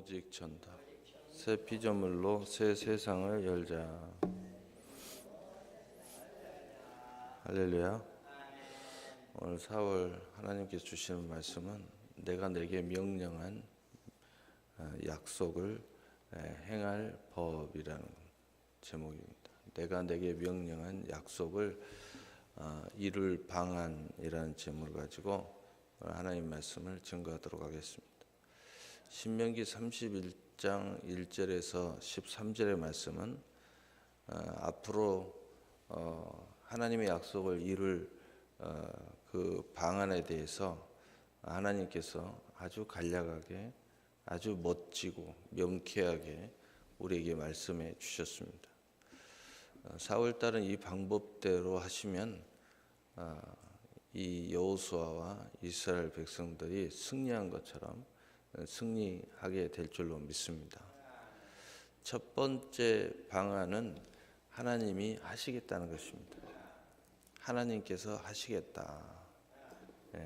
오직 전다. 새 피조물로 새 세상을 열자. 할렐루야. 오늘 4월 하나님께서 주시는 말씀은 내가 내게 명령한 약속을 행할 법이라는 제목입니다. 내가 내게 명령한 약속을 이룰 방안이라는 제목을 가지고 하나님 말씀을 증거하도록 하겠습니다. 신명기 31장 1절에서 13절의 말씀은 앞으로 하나님의 약속을 이룰 그 방안에 대해서 하나님께서 아주 간략하게 아주 멋지고 명쾌하게 우리에게 말씀해 주셨습니다. 4월달은 이 방법대로 하시면 이 여호수아와 이스라엘 백성들이 승리한 것처럼 승리하게 될 줄로 믿습니다. 첫 번째 방안은 하나님이 하시겠다는 것입니다. 하나님께서 하시겠다.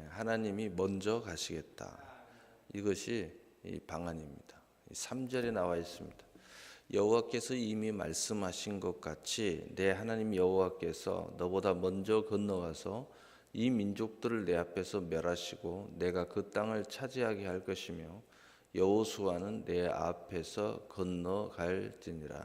하나님이 먼저 가시겠다. 이것이 이 방안입니다. 3절에 나와 있습니다. 여호와께서 이미 말씀하신 것 같이 내 하나님 여호와께서 너보다 먼저 건너가서 이 민족들을 내 앞에서 멸하시고 내가 그 땅을 차지하게 할 것이며 여호수아는 내 앞에서 건너갈지니라.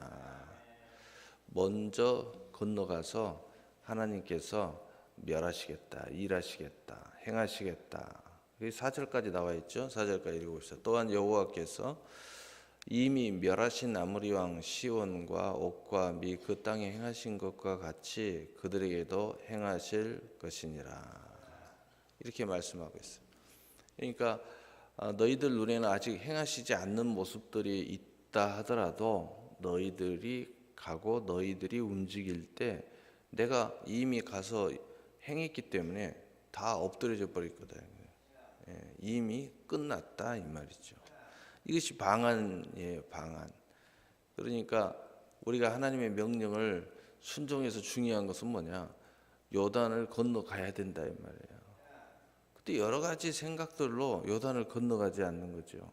먼저 건너가서 하나님께서 멸하시겠다, 일하시겠다, 행하시겠다. 4절까지 나와 있죠. 4절까지 읽어봅시다. 또한 여호와께서 이미 멸하신 아모리 왕 시온과 옥과 미 그 땅에 행하신 것과 같이 그들에게도 행하실 것이니라. 이렇게 말씀하고 있어요. 그러니까 너희들 눈에는 아직 행하시지 않는 모습들이 있다 하더라도 너희들이 가고 너희들이 움직일 때 내가 이미 가서 행했기 때문에 다 엎드려져 버렸거든. 이미 끝났다 이 말이죠. 이것이 방안이에요, 방안. 그러니까 우리가 하나님의 명령을 순종해서 중요한 것은 뭐냐? 요단을 건너가야 된다 이 말이에요. 근데 여러 가지 생각들로 요단을 건너가지 않는 거죠.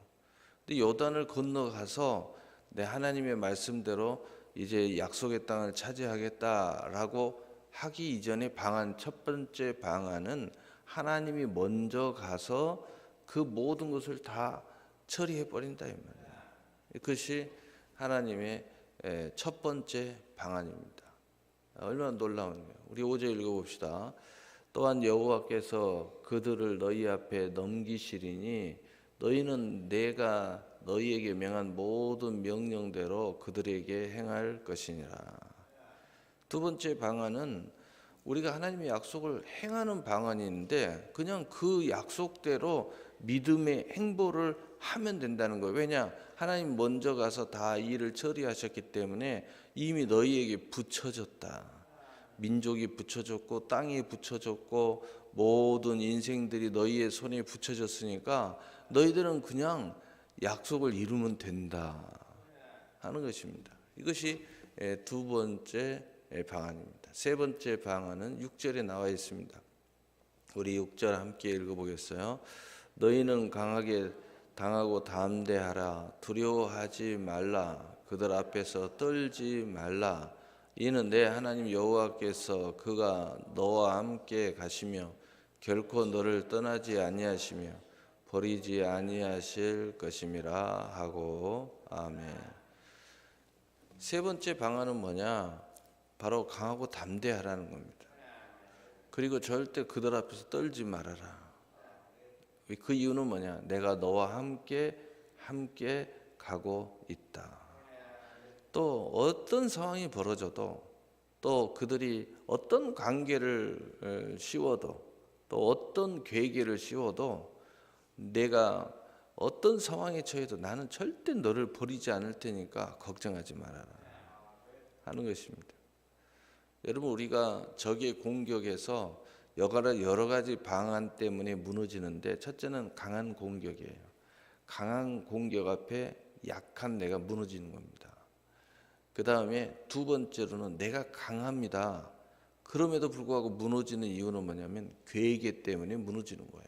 근데 요단을 건너가서 내 하나님의 말씀대로 이제 약속의 땅을 차지하겠다라고 하기 이전의 방안, 첫 번째 방안은 하나님이 먼저 가서 그 모든 것을 다 처리해 버린다 이 말이에요. 그것이 하나님의 첫 번째 방안입니다. 얼마나 놀라운 거예요. 우리 5절 읽어봅시다. 또한 여호와께서 그들을 너희 앞에 넘기시리니 너희는 내가 너희에게 명한 모든 명령대로 그들에게 행할 것이니라. 두 번째 방안은 우리가 하나님의 약속을 행하는 방안인데 그냥 그 약속대로 믿음의 행보를 하면 된다는 거예요. 왜냐? 하나님 먼저 가서 다 일을 처리하셨기 때문에 이미 너희에게 붙여졌다. 민족이 붙여졌고 땅이 붙여졌고 모든 인생들이 너희의 손에 붙여졌으니까 너희들은 그냥 약속을 이루면 된다 하는 것입니다. 이것이 두 번째 방안입니다. 세 번째 방안은 6절에 나와 있습니다. 우리 6절 함께 읽어보겠어요. 너희는 강하게 당하고 담대하라. 두려워하지 말라. 그들 앞에서 떨지 말라. 이는 내 하나님 여호와께서 그가 너와 함께 가시며 결코 너를 떠나지 아니하시며 버리지 아니하실 것임이라 하고 아멘. 세 번째 방안은 뭐냐? 바로 강하고 담대하라는 겁니다. 그리고 절대 그들 앞에서 떨지 말아라. 그 이유는 뭐냐? 내가 너와 함께 가고 있다. 또 어떤 상황이 벌어져도 또 그들이 어떤 관계를 씌워도 또 어떤 계획을 씌워도 내가 어떤 상황에 처해도 나는 절대 너를 버리지 않을 테니까 걱정하지 말아라 하는 것입니다. 여러분, 우리가 적의 공격에서 여러 가지 방안 때문에 무너지는데 첫째는 강한 공격이에요. 강한 공격 앞에 약한 내가 무너지는 겁니다. 그 다음에 두 번째로는 내가 강합니다. 그럼에도 불구하고 무너지는 이유는 뭐냐면 괴계 때문에 무너지는 거예요.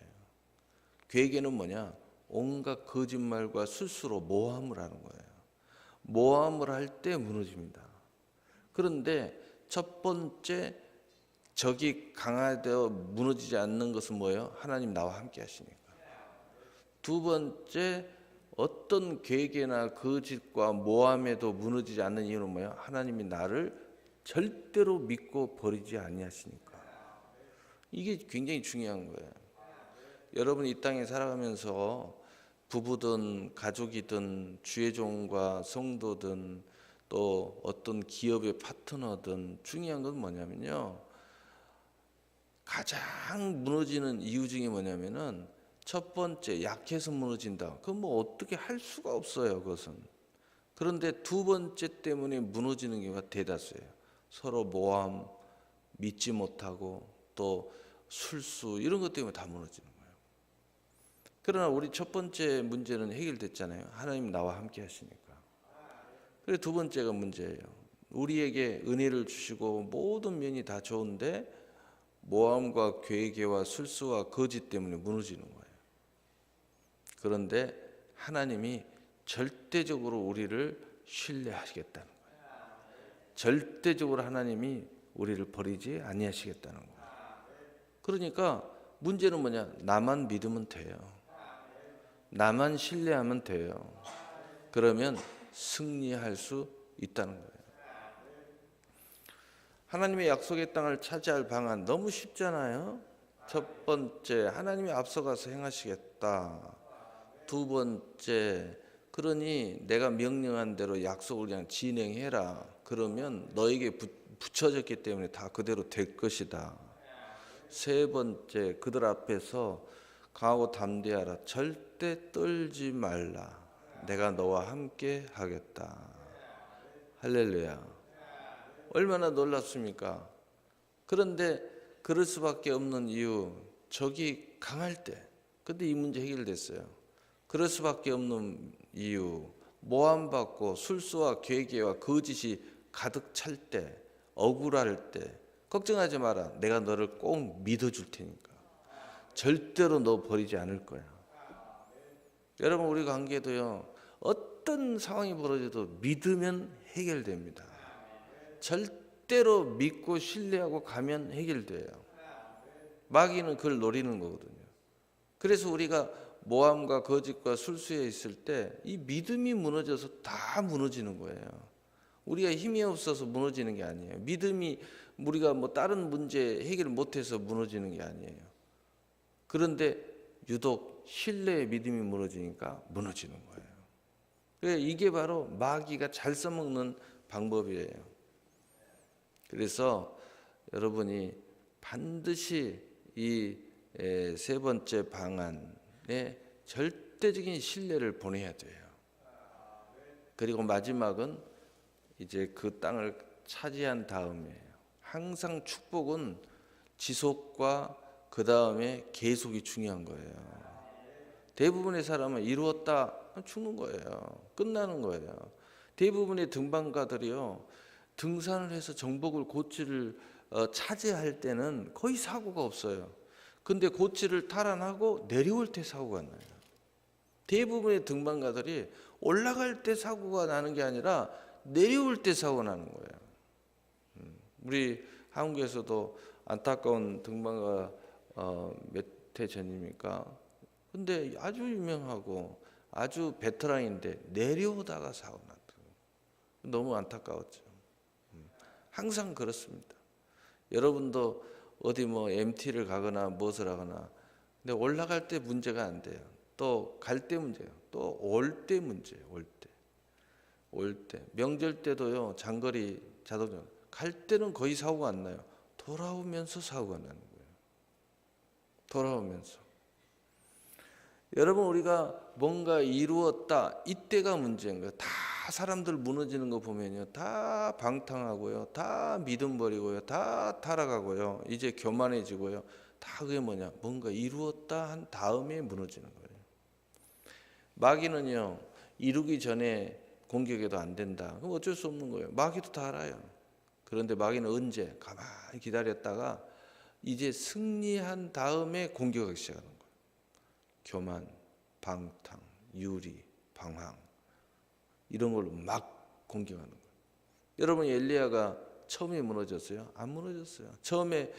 괴계는 뭐냐? 온갖 거짓말과 술수로 모함을 하는 거예요. 모함을 할 때 무너집니다. 그런데 첫 번째 적이 강화되어 무너지지 않는 것은 뭐예요? 하나님 나와 함께 하시니까. 두 번째 어떤 괴계나 거짓과 모함에도 무너지지 않는 이유는 뭐예요? 하나님이 나를 절대로 믿고 버리지 아니하시니까. 이게 굉장히 중요한 거예요. 여러분 이 땅에 살아가면서 부부든 가족이든 주의 종과 성도든 또 어떤 기업의 파트너든 중요한 건 뭐냐면요. 가장 무너지는 이유 중에 뭐냐면은 첫 번째 약해서 무너진다. 그건 뭐 어떻게 할 수가 없어요. 그것은. 그런데 두 번째 때문에 무너지는 경우가 대다수예요. 서로 모함, 믿지 못하고 또 술수 이런 것 때문에 다 무너지는 거예요. 그러나 우리 첫 번째 문제는 해결됐잖아요. 하나님 나와 함께 하시니까. 그리고 두 번째가 문제예요. 우리에게 은혜를 주시고 모든 면이 다 좋은데 모함과 괴계와 술수와 거짓 때문에 무너지는 거예요. 그런데 하나님이 절대적으로 우리를 신뢰하시겠다는 거예요. 절대적으로 하나님이 우리를 버리지 아니하시겠다는 거예요. 그러니까 문제는 뭐냐? 나만 믿으면 돼요. 나만 신뢰하면 돼요. 그러면 승리할 수 있다는 거예요. 하나님의 약속의 땅을 차지할 방안 너무 쉽잖아요. 첫 번째, 하나님이 앞서가서 행하시겠다. 두 번째, 그러니 내가 명령한 대로 약속을 그냥 진행해라. 그러면 너에게 붙여졌기 때문에 다 그대로 될 것이다. 세 번째, 그들 앞에서 강하고 담대하라. 절대 떨지 말라. 내가 너와 함께 하겠다. 할렐루야. 얼마나 놀랍습니까? 그런데 그럴 수밖에 없는 이유, 적이 강할 때. 근데 이 문제 해결됐어요. 그럴 수밖에 없는 이유, 모함받고 술수와 괴계와 거짓이 가득 찰 때, 억울할 때 걱정하지 마라. 내가 너를 꼭 믿어줄 테니까. 절대로 너 버리지 않을 거야. 여러분 우리 관계도요. 어떤 상황이 벌어져도 믿으면 해결됩니다. 절대로 믿고 신뢰하고 가면 해결돼요. 마귀는 그걸 노리는 거거든요. 그래서 우리가 모함과 거짓과 술수에 있을 때 이 믿음이 무너져서 다 무너지는 거예요. 우리가 힘이 없어서 무너지는 게 아니에요. 믿음이 우리가 뭐 다른 문제 해결 못해서 무너지는 게 아니에요. 그런데 유독 신뢰의 믿음이 무너지니까 무너지는 거예요. 이게 바로 마귀가 잘 써먹는 방법이에요. 그래서 여러분이 반드시 이 세 번째 방안에 절대적인 신뢰를 보내야 돼요. 그리고 마지막은 이제 그 땅을 차지한 다음에 항상 축복은 지속과 그 다음에 계속이 중요한 거예요. 대부분의 사람은 이루었다 죽는 거예요. 끝나는 거예요. 대부분의 등반가들이요. 등산을 해서 정복을 고치를 차지할 때는 거의 사고가 없어요. 근데 고치를 탈환하고 내려올 때 사고가 나요. 대부분의 등반가들이 올라갈 때 사고가 나는 게 아니라 내려올 때 사고가 나는 거예요. 우리 한국에서도 안타까운 등반가 몇 해 전입니까? 근데 아주 유명하고 아주 베테랑인데 내려오다가 사고 났더라고요. 너무 안타까웠죠. 항상 그렇습니다. 여러분도 어디 뭐 MT를 가거나 무엇을 하거나 근데 올라갈 때 문제가 안 돼요. 또 갈 때 문제예요. 또 올 때 문제예요. 올 때. 명절 때도요. 장거리 자동차 갈 때는 거의 사고가 안 나요. 돌아오면서 사고가 나는 거예요. 돌아오면서. 여러분 우리가 뭔가 이루었다 이때가 문제인 거예요. 다 사람들 무너지는 거 보면요. 다 방탕하고요. 다 믿음 버리고요. 다 타락하고요. 이제 교만해지고요. 다 그게 뭐냐. 뭔가 이루었다 한 다음에 무너지는 거예요. 마귀는요. 이루기 전에 공격해도 안 된다. 그럼 어쩔 수 없는 거예요. 마귀도 다 알아요. 그런데 마귀는 언제 가만히 기다렸다가 이제 승리한 다음에 공격하기 시작하는 거예요. 교만, 방탕, 유리, 방황 이런 걸로 막 공격하는 거예요. 여러분 엘리야가 처음에 무너졌어요? 안 무너졌어요. 처음에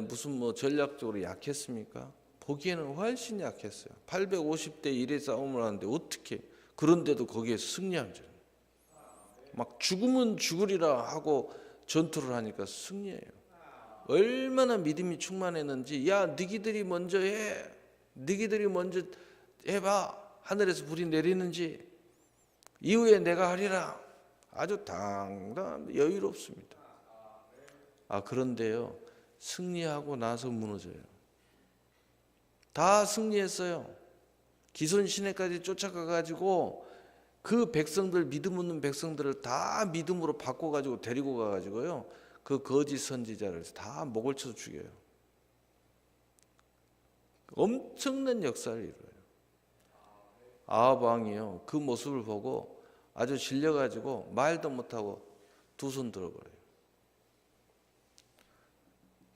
무슨 뭐 전략적으로 약했습니까? 보기에는 훨씬 약했어요. 850대 1의 싸움을 하는데 어떻게 그런데도 거기에서 승리하죠. 막 죽으면 죽으리라 하고 전투를 하니까 승리해요. 얼마나 믿음이 충만했는지 야 너희들이 먼저 해. 너희들이 먼저 해봐. 하늘에서 불이 내리는지 이후에 내가 하리라. 아주 당당한 여유롭습니다. 그런데요 승리하고 나서 무너져요. 다 승리했어요. 기손 시내까지 쫓아가가지고 그 백성들 믿음 없는 백성들을 다 믿음으로 바꿔가지고 데리고 가가지고요 그 거짓 선지자를 다 목을 쳐서 죽여요. 엄청난 역사를 이루어요. 아합 왕이요 그 모습을 보고 아주 질려가지고 말도 못하고 두 손 들어버려요.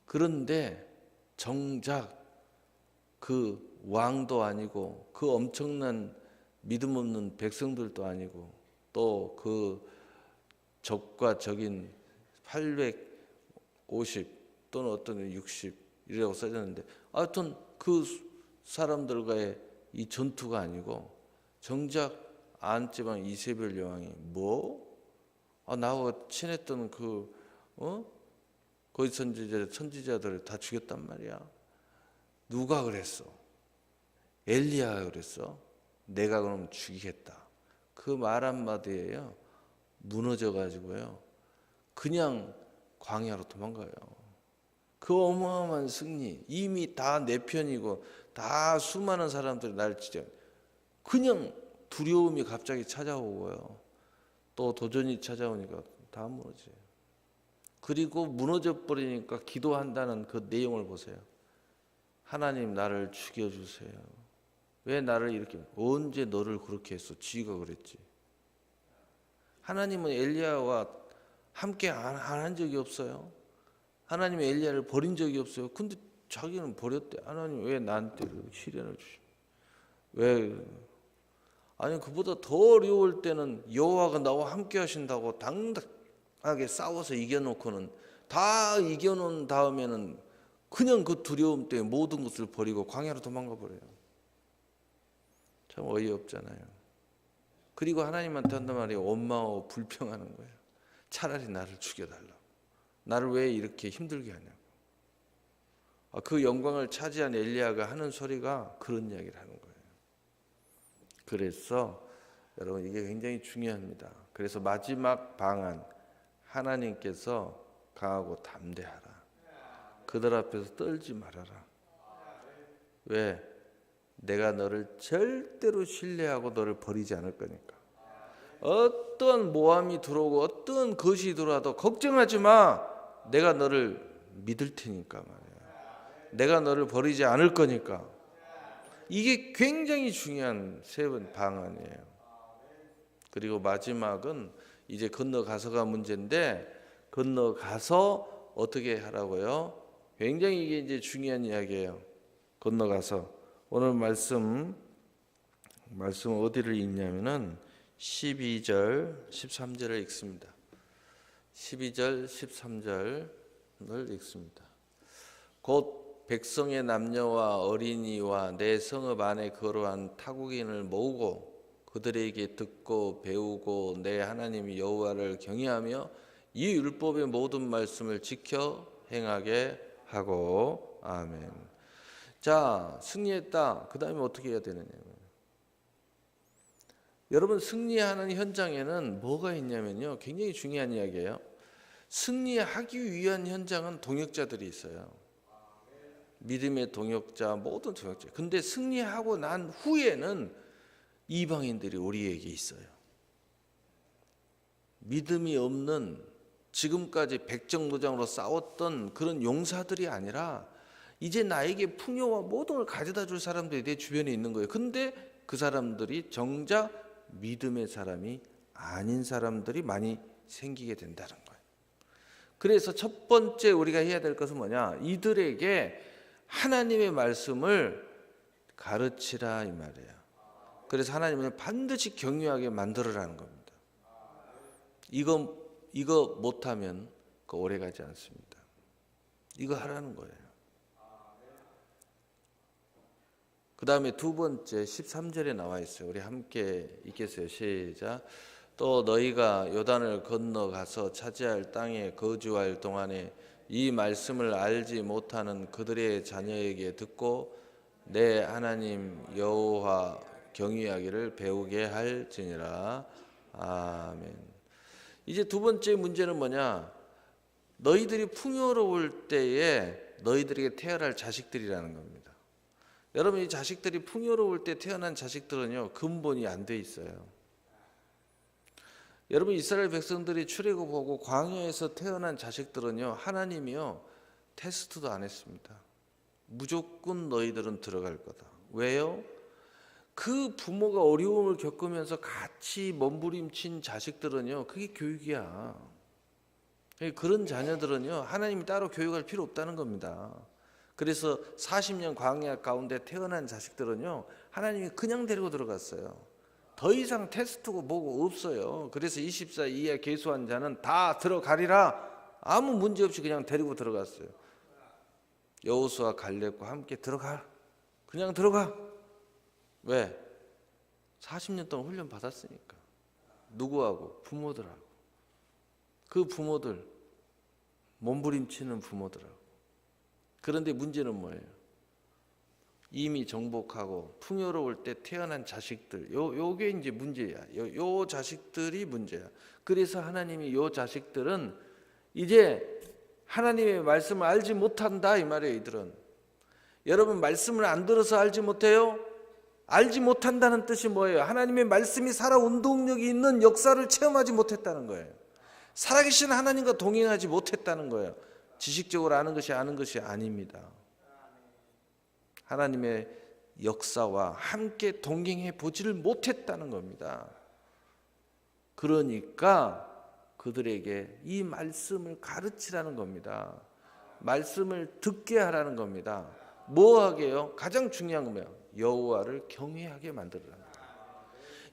그런데 정작 그 왕도 아니고 그 엄청난 믿음 없는 백성들도 아니고 또 그 적과 적인 850 또는 어떤 60 이라고 써졌는데 하여튼 그 사람들과의 이 전투가 아니고 정작 안지방 이세벨 여왕이 나하고 친했던 거짓 선지자들을 다 죽였단 말이야. 누가 그랬어? 엘리야가 그랬어? 내가 그럼 죽이겠다. 그 말 한마디에요 무너져 가지고요 그냥 광야로 도망가요. 그 어마어마한 승리 이미 다 내 편이고 다 수많은 사람들이 날 지져 그냥 두려움이 갑자기 찾아오고요 또 도전이 찾아오니까 다 무너져요. 그리고 무너져 버리니까 기도한다는 그 내용을 보세요. 하나님 나를 죽여주세요. 왜 나를 이렇게 언제 너를 그렇게 했어? 지가 그랬지. 하나님은 엘리야와 함께 안 한 적이 없어요. 하나님은 엘리야를 버린 적이 없어요. 근데 자기는 버렸대. 하나님 왜 나한테 시련을 주시? 왜? 아니 그보다 더 어려울 때는 여호와가 나와 함께 하신다고 당당하게 싸워서 이겨놓고는 다 이겨놓은 다음에는 그냥 그 두려움 때문에 모든 것을 버리고 광야로 도망가 버려요. 참 어이없잖아요. 그리고 하나님한테 한단 말이에요. 원망하고 불평하는 거예요. 차라리 나를 죽여달라고. 나를 왜 이렇게 힘들게 하냐고. 그 영광을 차지한 엘리야가 하는 소리가 그런 이야기를 하는 거예요. 그래서 여러분 이게 굉장히 중요합니다. 그래서 마지막 방안 하나님께서 강하고 담대하라. 그들 앞에서 떨지 말아라. 왜? 내가 너를 절대로 신뢰하고 너를 버리지 않을 거니까. 어떤 모함이 들어오고 어떤 것이 들어와도 걱정하지 마. 내가 너를 믿을 테니까 말이야. 내가 너를 버리지 않을 거니까. 이게 굉장히 중요한 세 번 방안이에요. 그리고 마지막은 이제 건너가서가 문제인데 건너가서 어떻게 하라고요? 굉장히 이게 이제 중요한 이야기예요. 건너가서 오늘 말씀 어디를 읽냐면은 12절 13절을 읽습니다. 12절 13절을 읽습니다. 곧 백성의 남녀와 어린이와 내 성읍 안에 거로한 타국인을 모으고 그들에게 듣고 배우고 내 하나님 여호와를 경외하며 이 율법의 모든 말씀을 지켜 행하게 하고 아멘. 자, 승리했다. 그 다음에 어떻게 해야 되느냐. 여러분 승리하는 현장에는 뭐가 있냐면요. 굉장히 중요한 이야기예요. 승리하기 위한 현장은 동역자들이 있어요. 믿음의 동역자, 모든 동역자. 근데 승리하고 난 후에는 이방인들이 우리에게 있어요. 믿음이 없는 지금까지 백정노장으로 싸웠던 그런 용사들이 아니라 이제 나에게 풍요와 모든 걸 가져다 줄 사람들이 내 주변에 있는 거예요. 근데 그 사람들이 정작 믿음의 사람이 아닌 사람들이 많이 생기게 된다는 거예요. 그래서 첫 번째 우리가 해야 될 것은 뭐냐? 이들에게 하나님의 말씀을 가르치라 이 말이에요. 그래서 하나님은 반드시 경유하게 만들어라는 겁니다. 이거 못하면 오래 가지 않습니다. 이거 하라는 거예요. 그 다음에 두 번째 13절에 나와 있어요. 우리 함께 읽겠어요. 시작. 또 너희가 요단을 건너가서 차지할 땅에 거주할 동안에 이 말씀을 알지 못하는 그들의 자녀에게 듣고 내 하나님 여호와 경외하기를 배우게 할지니라. 아멘. 이제 두 번째 문제는 뭐냐? 너희들이 풍요로울 때에 너희들에게 태어날 자식들이라는 겁니다. 여러분, 이 자식들이 풍요로울 때 태어난 자식들은요, 근본이 안 돼 있어요. 여러분, 이스라엘 백성들이 출애굽하고 광야에서 태어난 자식들은요, 하나님이요 테스트도 안 했습니다. 무조건 너희들은 들어갈 거다. 왜요? 그 부모가 어려움을 겪으면서 같이 몸부림친 자식들은요, 그게 교육이야. 그런 자녀들은요, 하나님이 따로 교육할 필요 없다는 겁니다. 그래서 40년 광야 가운데 태어난 자식들은요, 하나님이 그냥 데리고 들어갔어요. 더 이상 테스트고 뭐고 없어요. 그래서 24 이하 계수한 자는 다 들어가리라. 아무 문제 없이 그냥 데리고 들어갔어요. 여호수아 갈렙과 함께 들어가. 그냥 들어가. 왜? 40년 동안 훈련 받았으니까. 누구하고? 부모들하고. 그 부모들, 몸부림치는 부모들하고. 그런데 문제는 뭐예요? 이미 정복하고 풍요로울 때 태어난 자식들, 요게 이제 문제야. 요 자식들이 문제야. 그래서 하나님이 요 자식들은 이제 하나님의 말씀을 알지 못한다 이 말이에요. 이들은. 여러분, 말씀을 안 들어서 알지 못해요? 알지 못한다는 뜻이 뭐예요? 하나님의 말씀이 살아 운동력이 있는 역사를 체험하지 못했다는 거예요. 살아계신 하나님과 동행하지 못했다는 거예요. 지식적으로 아는 것이 아닙니다. 하나님의 역사와 함께 동행해 보지를 못했다는 겁니다. 그러니까 그들에게 이 말씀을 가르치라는 겁니다. 말씀을 듣게 하라는 겁니다. 뭐 하게요? 가장 중요한 건 뭐예요? 여호와를 경외하게 만들으라는 거예요.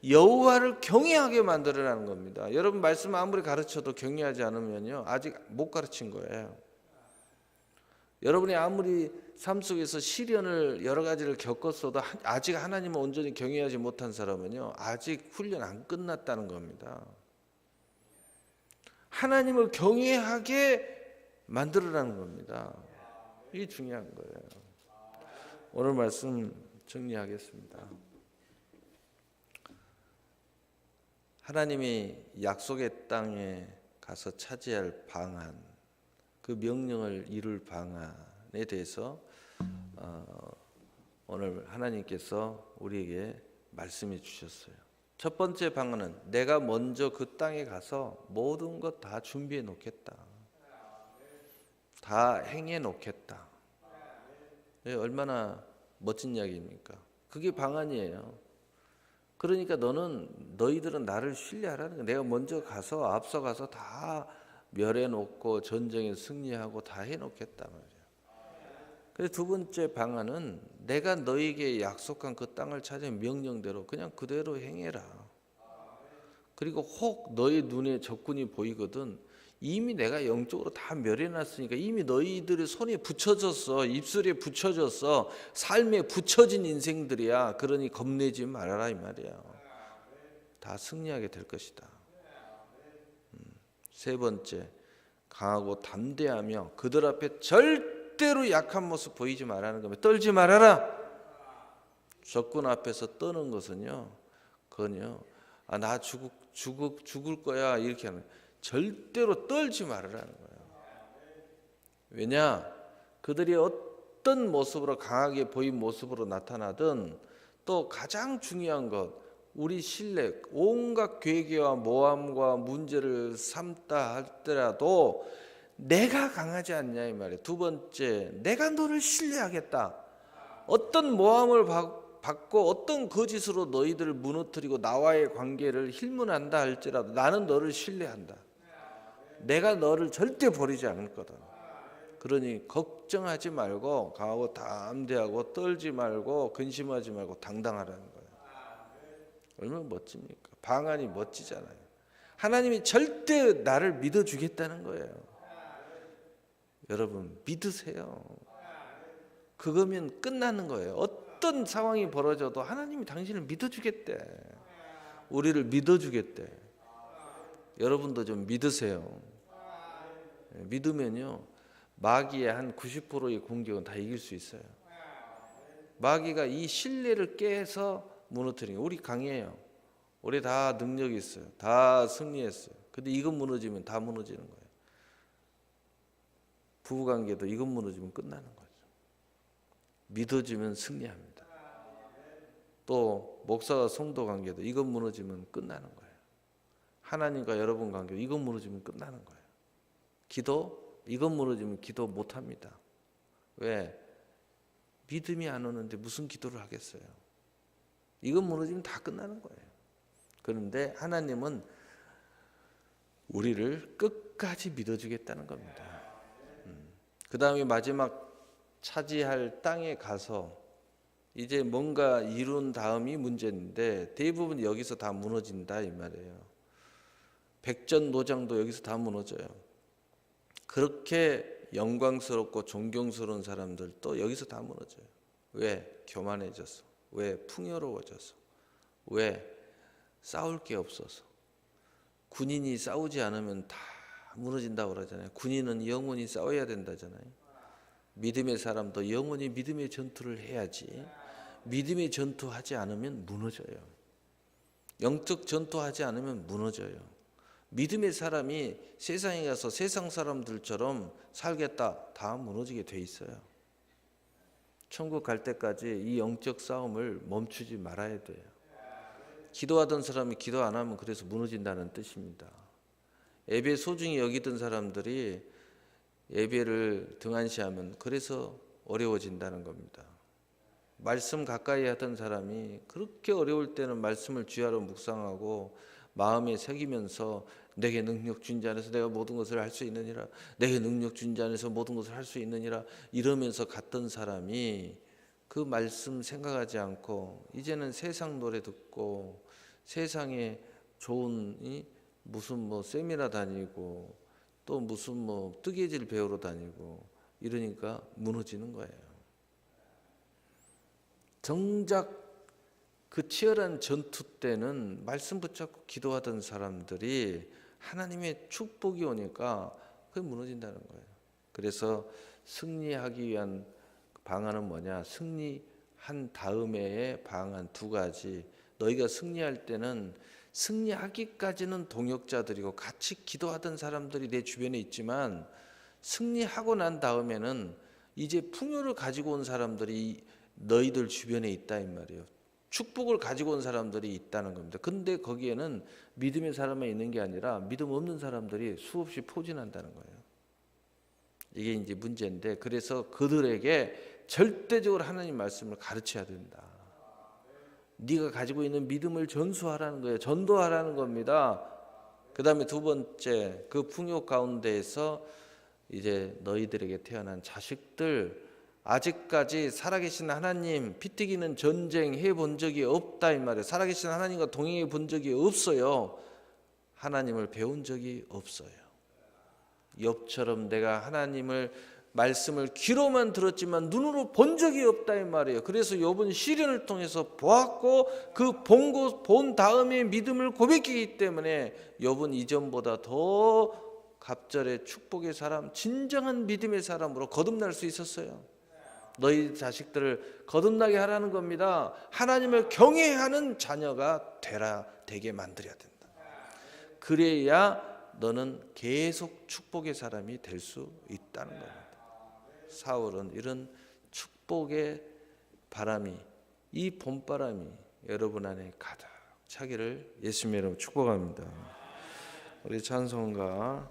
여호와를 경외하게 만들으라는 겁니다. 여러분, 말씀 아무리 가르쳐도 경외하지 않으면요, 아직 못 가르친 거예요. 여러분이 아무리 삶 속에서 시련을 여러 가지를 겪었어도 아직 하나님을 온전히 경외하지 못한 사람은요, 아직 훈련 안 끝났다는 겁니다. 하나님을 경외하게 만들으라는 겁니다. 이게 중요한 거예요. 오늘 말씀 정리하겠습니다. 하나님이 약속의 땅에 가서 차지할 방안, 그 명령을 이룰 방안에 대해서 오늘 하나님께서 우리에게 말씀해 주셨어요. 첫 번째 방안은 내가 먼저 그 땅에 가서 모든 것 다 준비해 놓겠다. 다 행해 놓겠다. 얼마나 멋진 이야기입니까? 그게 방안이에요. 그러니까 너희들은 나를 신뢰하라는 거야. 내가 먼저 가서 앞서가서 다 멸해 놓고 전쟁에 승리하고 다 해 놓겠다 말이야. 그래서 두 번째 방안은 내가 너희에게 약속한 그 땅을 찾아 명령대로 그냥 그대로 행해라. 그리고 혹 너희 눈에 적군이 보이거든 이미 내가 영적으로 다 멸해놨으니까 이미 너희들의 손에 붙여졌어. 입술에 붙여졌어. 삶에 붙여진 인생들이야. 그러니 겁내지 말아라 이 말이야. 다 승리하게 될 것이다. 세 번째, 강하고 담대하며 그들 앞에 절대로 약한 모습 보이지 말라는 겁니다. 떨지 말아라. 적군 앞에서 떠는 것은요, 그건요, 나 죽을 거야 이렇게 하는 거예요. 절대로 떨지 말으라는 거예요. 왜냐? 그들이 어떤 모습으로 강하게 보인 모습으로 나타나든 또 가장 중요한 것, 우리 신뢰, 온갖 괴계와 모함과 문제를 삼다 할더라도 내가 강하지 않냐 이 말이에요. 두 번째, 내가 너를 신뢰하겠다. 어떤 모함을 받고 어떤 거짓으로 너희들을 무너뜨리고 나와의 관계를 힐문한다 할지라도 나는 너를 신뢰한다. 내가 너를 절대 버리지 않을 거다. 그러니 걱정하지 말고 강하고 담대하고 떨지 말고 근심하지 말고 당당하라는 거예요. 얼마나 멋집니까? 방안이 멋지잖아요. 하나님이 절대 나를 믿어주겠다는 거예요. 여러분 믿으세요. 그거면 끝나는 거예요. 어떤 상황이 벌어져도 하나님이 당신을 믿어주겠대. 우리를 믿어주겠대. 여러분도 좀 믿으세요. 믿으면요 마귀의 한 90%의 공격은 다 이길 수 있어요. 마귀가 이 신뢰를 깨서 무너뜨리는. 우리 강해요. 우리 다 능력이 있어요. 다 승리했어요. 근데 이것 무너지면 다 무너지는 거예요. 부부관계도 이것 무너지면 끝나는 거죠. 믿어주면 승리합니다. 또 목사와 성도 관계도 이것 무너지면 끝나는 거예요. 하나님과 여러분 관계도 이것 무너지면 끝나는 거예요. 기도 이것 무너지면 기도 못합니다. 왜? 믿음이 안 오는데 무슨 기도를 하겠어요? 이것 무너지면 다 끝나는 거예요. 그런데 하나님은 우리를 끝까지 믿어주겠다는 겁니다. 그 다음에 마지막 차지할 땅에 가서 이제 뭔가 이룬 다음이 문제인데 대부분 여기서 다 무너진다 이 말이에요. 백전노장도 여기서 다 무너져요. 그렇게 영광스럽고 존경스러운 사람들도 여기서 다 무너져요. 왜? 교만해져서. 왜? 풍요로워져서. 왜? 싸울 게 없어서. 군인이 싸우지 않으면 다 무너진다고 그러잖아요. 군인은 영원히 싸워야 된다잖아요. 믿음의 사람도 영원히 믿음의 전투를 해야지. 믿음의 전투하지 않으면 무너져요. 영적 전투하지 않으면 무너져요. 믿음의 사람이 세상에 가서 세상 사람들처럼 살겠다 다 무너지게 돼 있어요. 천국 갈 때까지 이 영적 싸움을 멈추지 말아야 돼요. 기도하던 사람이 기도 안 하면 그래서 무너진다는 뜻입니다. 예배 소중히 여기던 사람들이 예배를 등한시하면 그래서 어려워진다는 겁니다. 말씀 가까이 하던 사람이 그렇게 어려울 때는 말씀을 주야로 묵상하고 마음에 새기면서 내게 능력 준 자 안에서 내가 모든 것을 할 수 있느니라. 내게 능력 준 자 안에서 모든 것을 할 수 있느니라. 이러면서 갔던 사람이 그 말씀 생각하지 않고 이제는 세상 노래 듣고 세상에 좋은 무슨 뭐 세미나 다니고 또 무슨 뭐 뜨개질 배우러 다니고 이러니까 무너지는 거예요. 정작 그 치열한 전투 때는 말씀 붙잡고 기도하던 사람들이 하나님의 축복이 오니까 그게 무너진다는 거예요. 그래서 승리하기 위한 방안은 뭐냐? 승리한 다음에의 방안 두 가지. 너희가 승리할 때는 승리하기까지는 동역자들이고 같이 기도하던 사람들이 내 주변에 있지만 승리하고 난 다음에는 이제 풍요를 가지고 온 사람들이 너희들 주변에 있다 이 말이에요. 축복을 가지고 온 사람들이 있다는 겁니다. 근데 거기에는 믿음의 사람만 있는 게 아니라 믿음 없는 사람들이 수없이 포진한다는 거예요. 이게 이제 문제인데 그래서 그들에게 절대적으로 하나님 말씀을 가르쳐야 된다. 네가 가지고 있는 믿음을 전수하라는 거예요. 전도하라는 겁니다. 그 다음에 두 번째 그 풍요 가운데에서 이제 너희들에게 태어난 자식들 아직까지 살아계신 하나님 피튀기는 전쟁 해본 적이 없다 이 말이에요. 살아계신 하나님과 동행해 본 적이 없어요. 하나님을 배운 적이 없어요. 욥처럼 내가 하나님을 말씀을 귀로만 들었지만 눈으로 본 적이 없다 이 말이에요. 그래서 욥은 시련을 통해서 보았고 그 본 다음에 믿음을 고백했기 때문에 욥은 이전보다 더 갑절의 축복의 사람, 진정한 믿음의 사람으로 거듭날 수 있었어요. 너희 자식들을 거듭나게 하라는 겁니다. 하나님을 경외하는 자녀가 되게 만들어야 된다. 그래야 너는 계속 축복의 사람이 될 수 있다는 겁니다. 사울은 이런 축복의 바람이 이 봄바람이 여러분 안에 가득 차기를 예수님의 이름으로 축복합니다. 우리 찬송가